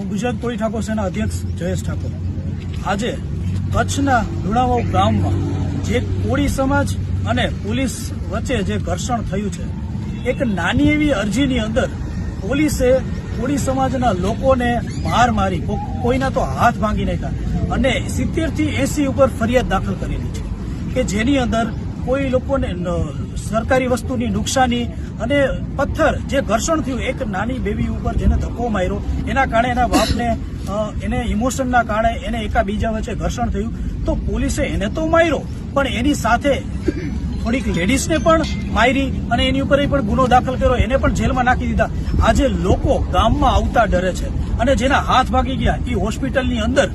હું ગુજરાત કોળી ઠાકોર સેના અધ્યક્ષ જયેશ ઠાકોર. આજે કચ્છના લુણાવાવ ગામમાં જે કોળી સમાજ અને પોલીસ વચ્ચે જે ઘર્ષણ થયું છે, એક નાની એવી અરજીની અંદર પોલીસે કોળી સમાજના લોકોને માર મારી, કોઈના તો હાથ ભાંગી નાખ્યા અને 70 થી 80 ઉપર ફરિયાદ દાખલ કરેલી છે કે જેની અંદર કોઈ લોકોને સરકારી વસ્તુની નુકસાની અને પથ્થર જે ઘર્ષણ થયું, એક નાની બેબી ઉપર જેને ધક્કો માર્યો, એના કારણે એના બાપને એને ઇમોશનના કારણે એને એકાબીજા વચ્ચે ઘર્ષણ થયું, તો પોલીસે એને તો માર્યો પણ એની સાથે થોડીક લેડીઝને પણ મારી અને એની ઉપર પણ ગુનો દાખલ કર્યો, એને પણ જેલમાં નાખી દીધા. આજે લોકો ગામમાં આવતા ડરે છે અને જેના હાથ ભાગી ગયા એ હોસ્પિટલની અંદર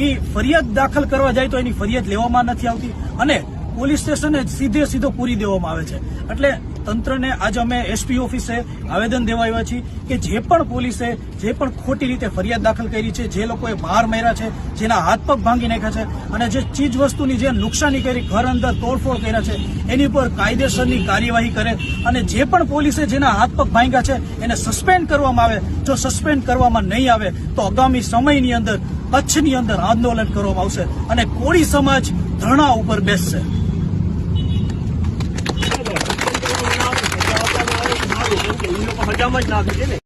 એ ફરિયાદ દાખલ કરવા જાય તો એની ફરિયાદ લેવામાં નથી આવતી અને પોલીસ સ્ટેશને સીધો પૂરી દેવામાં આવે છે. એટલે તંત્રને આજે અમે એસપી ઓફિસે આવેદન દેવા આવ્યા છીએ કે જે પણ પોલીસે જે પણ ખોટી રીતે ફરિયાદ દાખલ કરી છે, જે લોકોએ માર માર્યા છે, જેના હાથ પગ ભાંગી નાખ્યા છે અને જે ચીજ વસ્તુની જે નુકસાની કરી, ઘર અંદર તોડફોડ કર્યા છે, એની પર કાયદેસરની કાર્યવાહી કરે અને જે પણ પોલીસે જેના હાથ પગ ભાંગ્યા છે એને સસ્પેન્ડ કરવામાં આવે. જો સસ્પેન્ડ કરવામાં નહીં આવે તો આગામી સમયની અંદર કચ્છની અંદર આંદોલન કરવામાં આવશે અને કોળી સમાજ ધરણા ઉપર બેસશે. હજામાં જ નાખી છે ને.